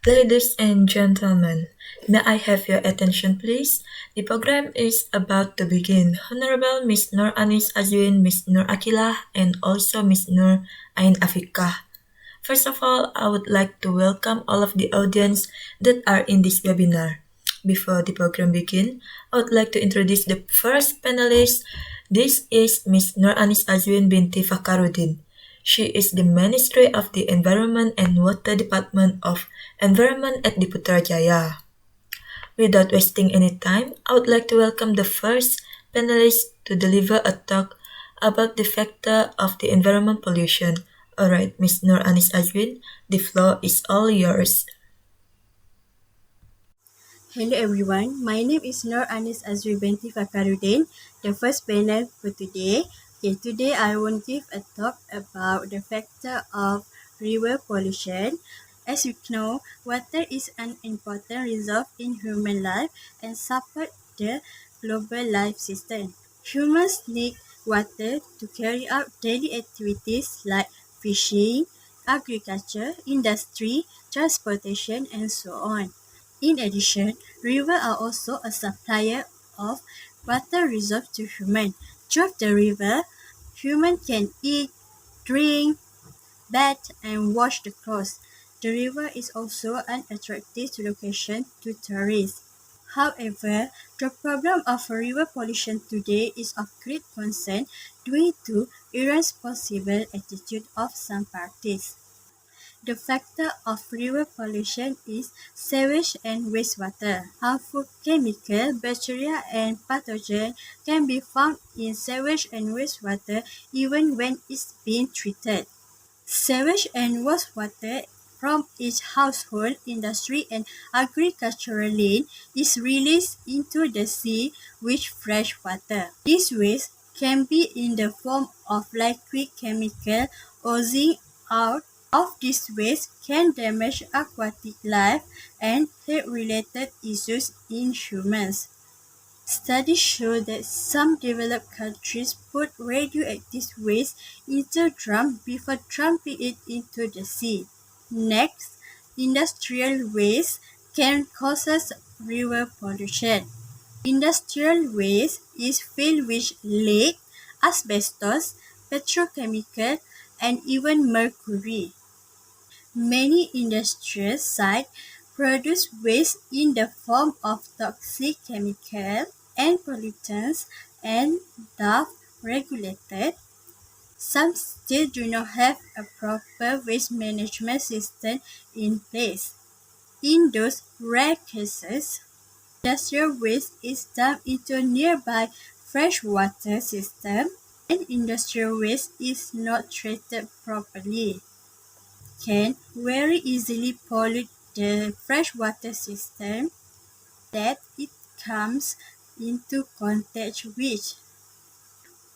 Ladies and gentlemen, may I have your attention please? The program is about to begin. Honorable Miss Nur Anis Azwin, Miss Nur Akilah, and also Miss Nur Ain Afikah. First of all, I would like to welcome all of the audience that are in this webinar. Before the program begin, I would like to introduce the first panelist. This is Miss Nur Anis Azwin binti Fakarudin. She is the Ministry of the Environment and Water Department of Environment at the Putrajaya. Without wasting any time, I would like to welcome the first panelist to deliver a talk about the factor of the environment pollution. Alright, Ms. Nur Anis Azwin, the floor is all yours. Hello everyone, my name is Nur Anis Azri binti Fakarudin, the first panel for today. Today I will give a talk about the factor of river pollution. As you know, water is an important resource in human life and supports the global life system. Humans need water to carry out daily activities like fishing, agriculture, industry, transportation, and so on. In addition, rivers are also a supplier of water reserves to humans. Through the river, humans can eat, drink, bathe, and wash the clothes. The river is also an attractive location to tourists. However, the problem of river pollution today is of great concern due to irresponsible attitude of some parties. The factor of river pollution is sewage and wastewater. Harmful chemical, bacteria, and pathogens can be found in sewage and wastewater even when it's being treated. Sewage and wastewater from each household, industry, and agricultural land is released into the sea with fresh water. This waste can be in the form of liquid chemical oozing out of this waste can damage aquatic life and health-related issues in humans. Studies show that some developed countries put radioactive waste into drums before dumping it into the sea. Next, industrial waste can cause river pollution. Industrial waste is filled with lead, asbestos, petrochemical, and even mercury. Many industrial sites produce waste in the form of toxic chemicals and pollutants and thus regulated. Some still do not have a proper waste management system in place. In those rare cases, industrial waste is dumped into nearby freshwater system and industrial waste is not treated properly. Can very easily pollute the freshwater system that it comes into contact with.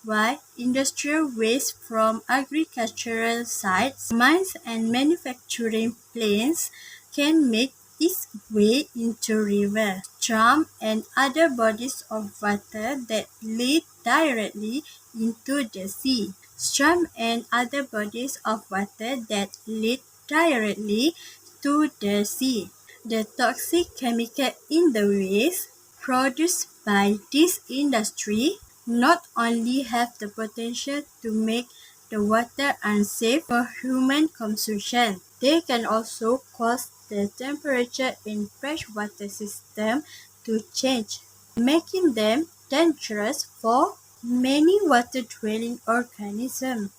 While industrial waste from agricultural sites, mines and manufacturing plants can make its way into rivers, streams and other bodies of water that lead directly into the sea. Streams and other bodies of water that lead directly to the sea. The toxic chemical in the waste produced by this industry not only have the potential to make the water unsafe for human consumption, they can also cause the temperature in freshwater system to change, making them dangerous for many water-dwelling organisms.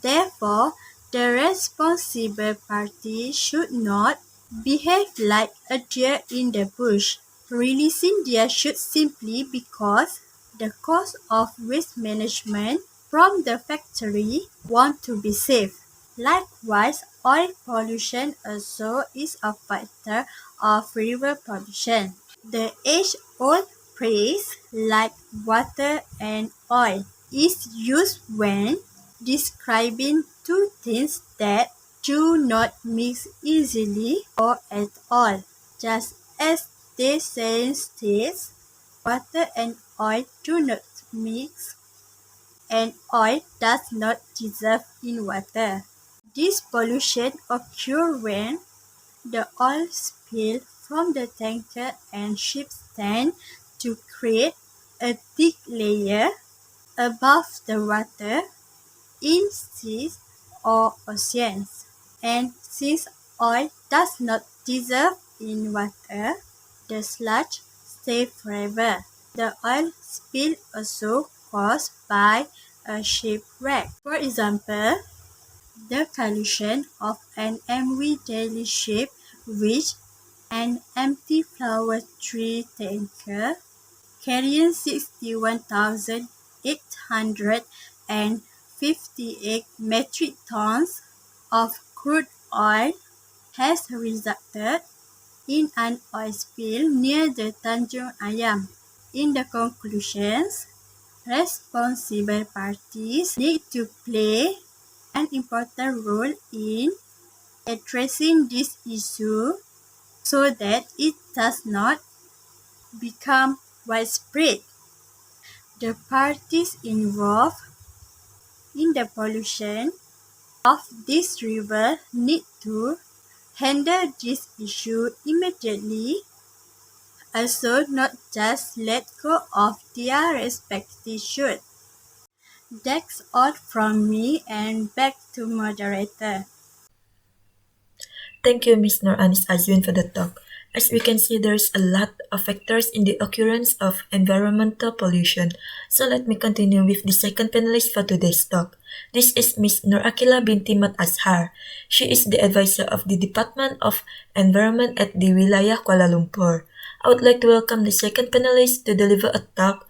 Therefore, the responsible party should not behave like a deer in the bush, releasing their should simply because the cost of waste management from the factory want to be safe. Likewise, oil pollution also is a factor of river pollution. The age-old phrase like water and oil is used when describing two things that do not mix easily or at all. Just as the saying states, water and oil do not mix, and oil does not dissolve in water. This pollution occurs when the oil spill from the tanker and ships tend to create a thick layer above the water in seas or oceans. And since oil does not dissolve in water, the sludge stays forever. The oil spill also caused by a shipwreck. For example, the pollution of an MV daily ship which an empty flower tree tanker carrying 61,858 metric tons of crude oil has resulted in an oil spill near the Tanjung Ayam. In the conclusions, responsible parties need to play an important role in addressing this issue so that it does not become widespread. The parties involved in the pollution of this river need to handle this issue immediately, also not just let go of their respective should. That's all from me and back to moderator. Thank you, Ms. Nur Anis Azwin, for the talk. As we can see, there's a lot of factors in the occurrence of environmental pollution. So let me continue with the second panelist for today's talk. This is Ms. Nur Akila binti Mat Azhar. She is the advisor of the Department of Environment at the Wilayah Kuala Lumpur. I would like to welcome the second panelist to deliver a talk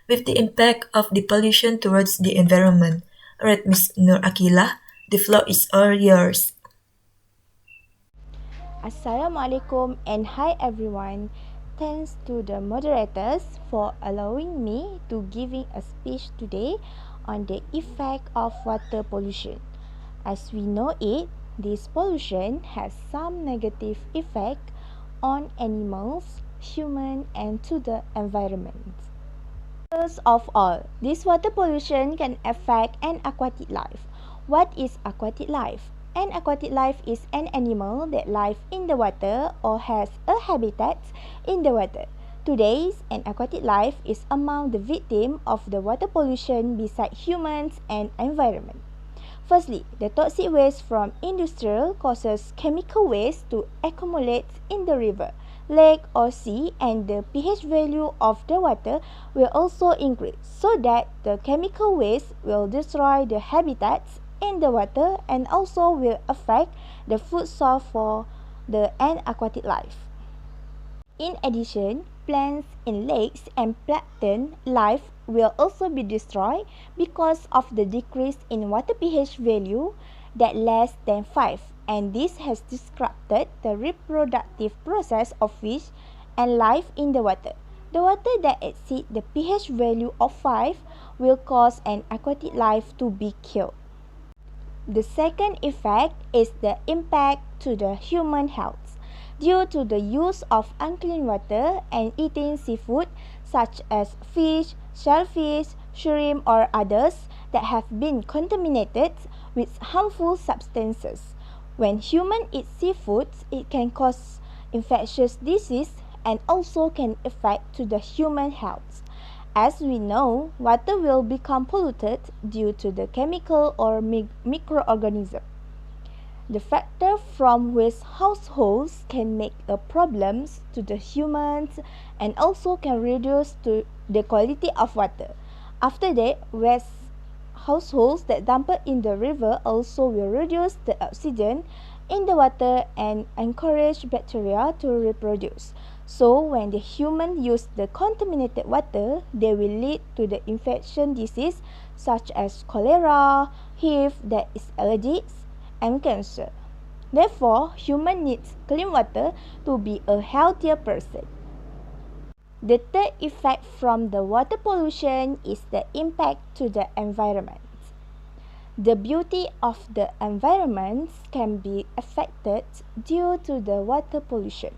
with the impact of the pollution towards the environment. Alright, Ms. Nur Akila, the floor is all yours. Assalamualaikum and hi everyone. Thanks to the moderators for allowing me to giving a speech today on the effect of water pollution. As we know it, this pollution has some negative effect on animals, human and to the environment. First of all, this water pollution can affect an aquatic life. What is aquatic life? An aquatic life is an animal that lives in the water or has a habitat in the water. Today, an aquatic life is among the victims of the water pollution beside humans and environment. Firstly, the toxic waste from industrial causes chemical waste to accumulate in the river, lake or sea, and the pH value of the water will also increase so that the chemical waste will destroy the habitats in the water and also will affect the food source for the aquatic life. In addition, plants in lakes and plankton life will also be destroyed because of the decrease in water pH value that less than 5, and this has disrupted the reproductive process of fish and life in the water. The water that exceeds the pH value of 5 will cause an aquatic life to be killed. The second effect is the impact to the human health. Due to the use of unclean water and eating seafood such as fish, shellfish, shrimp or others that have been contaminated with harmful substances. When humans eat seafood, it can cause infectious disease and also can affect to the human health. As we know, water will become polluted due to the chemical or microorganism. The factor from which households can make a problems to the humans and also can reduce to the quality of water. After that, waste households that dump it in the river also will reduce the oxygen in the water and encourage bacteria to reproduce. So when the human use the contaminated water, they will lead to the infection disease such as cholera, HIV, that is allergies, and cancer. Therefore, human needs clean water to be a healthier person. The third effect from the water pollution is the impact to the environment. The beauty of the environment can be affected due to the water pollution.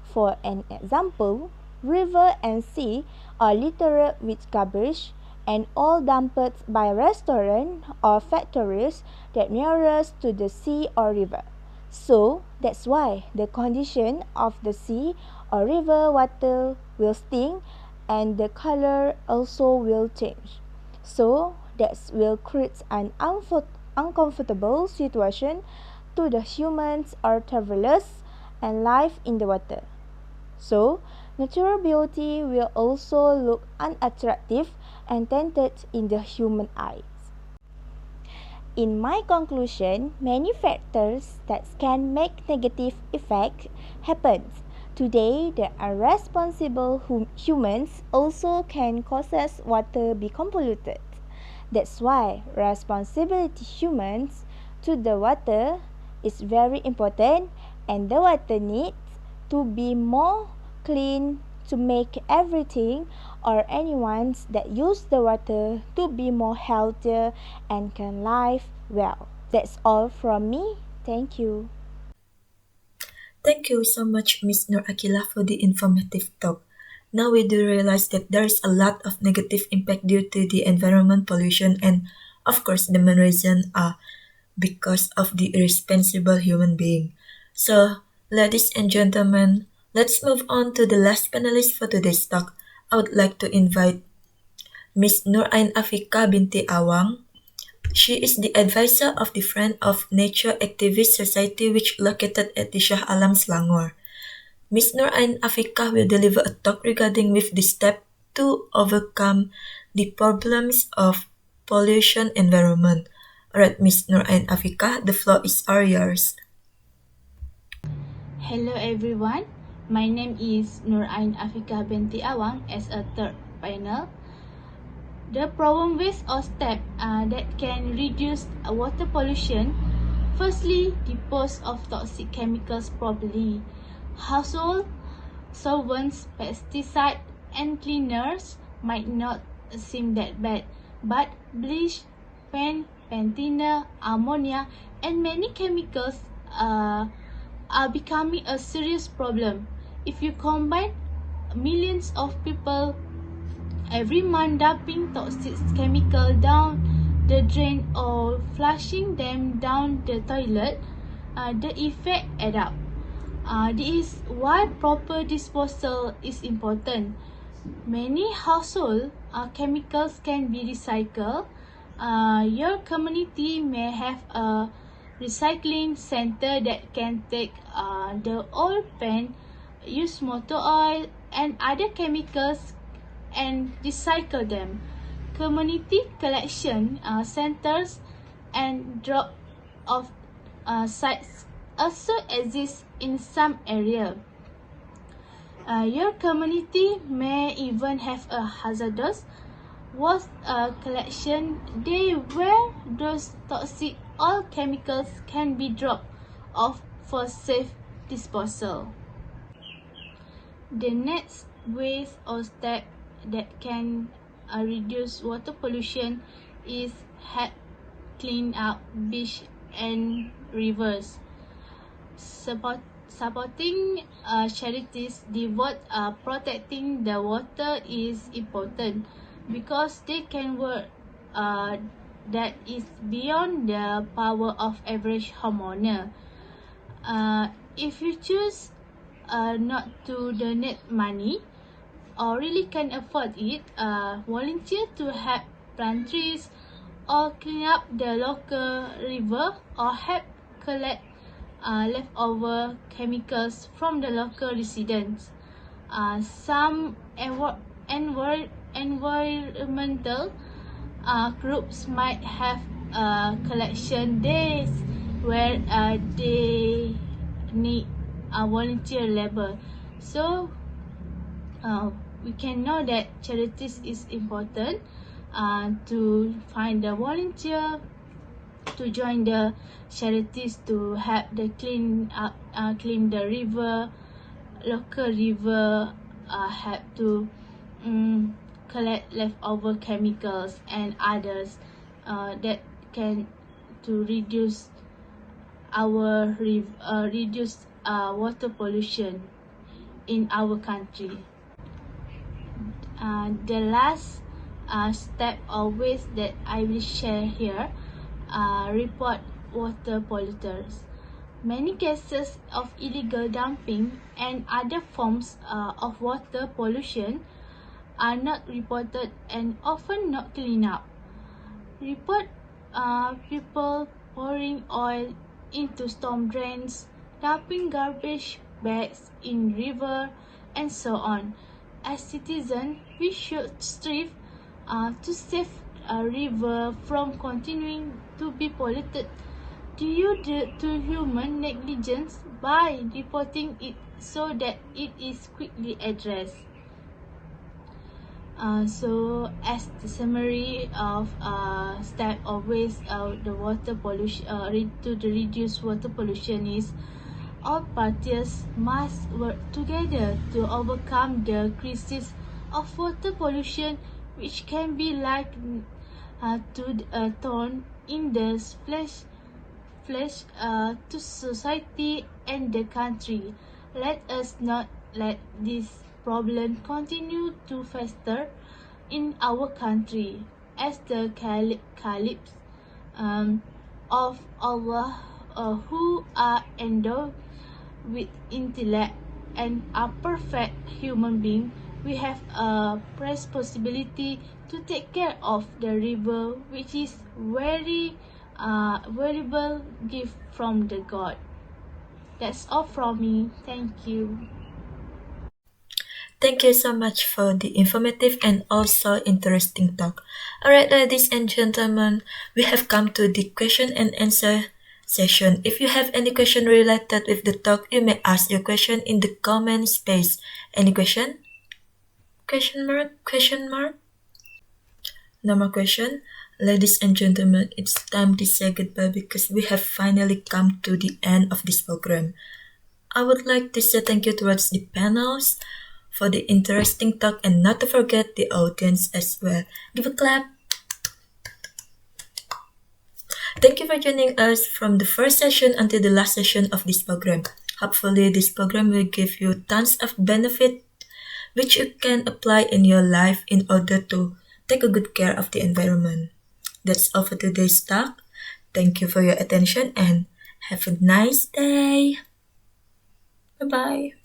For an example, river and sea are littered with garbage and all dumped by restaurants or factories that nearest to the sea or river. So that's why the condition of the sea or river water will stink and the color also will change. So that will create an uncomfortable situation to the humans or travelers and life in the water. So natural beauty will also look unattractive and tainted in the human eyes. In my conclusion, many factors that can make negative effect happen. Today, the irresponsible humans also can cause water become polluted. That's why responsibility humans to the water is very important and the water needs to be more clean to make everything or anyone that use the water to be more healthier and can live well. That's all from me. Thank you. Thank you so much, Miss Nur Akila, for the informative talk. Now we do realize that there is a lot of negative impact due to the environment pollution, and of course, the main reason are because of the irresponsible human being. So, ladies and gentlemen, let's move on to the last panelist for today's talk. I would like to invite Miss Nur Ain Afika binti Awang. She is the advisor of the Friend of Nature Activist Society which located at the Shah Alam, Selangor. Ms. Nur Ain Afika will deliver a talk regarding with the step to overcome the problems of pollution environment. Alright, Ms. Nur Ain Afika, the floor is all yours. Hello everyone, my name is Nur Ain Afika binti Awang as a third panel. The problem ways or steps that can reduce water pollution. Firstly, dispose of toxic chemicals properly. Household solvents, pesticides, and cleaners might not seem that bad, but bleach, paint, patina, ammonia, and many chemicals are becoming a serious problem. If you combine millions of people every month dumping toxic chemical down the drain or flushing them down the toilet, the effect add up. This is why proper disposal is important. Many household chemicals can be recycled. Your community may have a recycling center that can take the old paint, use motor oil and other chemicals and recycle them. Community collection centers and drop-off sites also exist in some area. Your community may even have a hazardous waste collection day where those toxic oil chemicals can be dropped off for safe disposal. The next ways or step that can reduce water pollution is help clean up beach and rivers. Supporting charities devote protecting the water is important because they can work that is beyond the power of average homeowner. If you choose not to donate money or really can afford it, volunteer to help plant trees or clean up the local river or help collect leftover chemicals from the local residents. Some environmental groups might have collection days where they need volunteer labor. So we can know that charities is important to find the volunteer to join the charities to help the clean the river, local river, help to collect leftover chemicals and others that can to reduce our reduce water pollution in our country. The last step always that I will share here, report water polluters. Many cases of illegal dumping and other forms of water pollution are not reported and often not cleaned up. Report people pouring oil into storm drains, dumping garbage bags in river, and so on. As citizens, we should strive to save a river from continuing to be polluted due to human negligence by reporting it so that it is quickly addressed. So as the summary of step of waste the water pollution to the reduce water pollution is all parties must work together to overcome the crisis of water pollution, which can be likened to a thorn in the flesh to society and the country. Let us not let this problem continue to fester in our country, as the caliphs of Allah who are endowed with intellect and are perfect human beings. We have a responsibility to take care of the river, which is very valuable gift from the God. That's all from me. Thank you. Thank you so much for the informative and also interesting talk. Alright, ladies and gentlemen, we have come to the question and answer session. If you have any question related with the talk, you may ask your question in the comment space. Any question? Question mark? Question mark? No more question? Ladies and gentlemen, it's time to say goodbye because we have finally come to the end of this program. I would like to say thank you towards the panels for the interesting talk and not to forget the audience as well. Give a clap. Thank you for joining us from the first session until the last session of this program. Hopefully, this program will give you tons of benefit which you can apply in your life in order to take a good care of the environment. That's all for today's talk. Thank you for your attention and have a nice day. Bye-bye.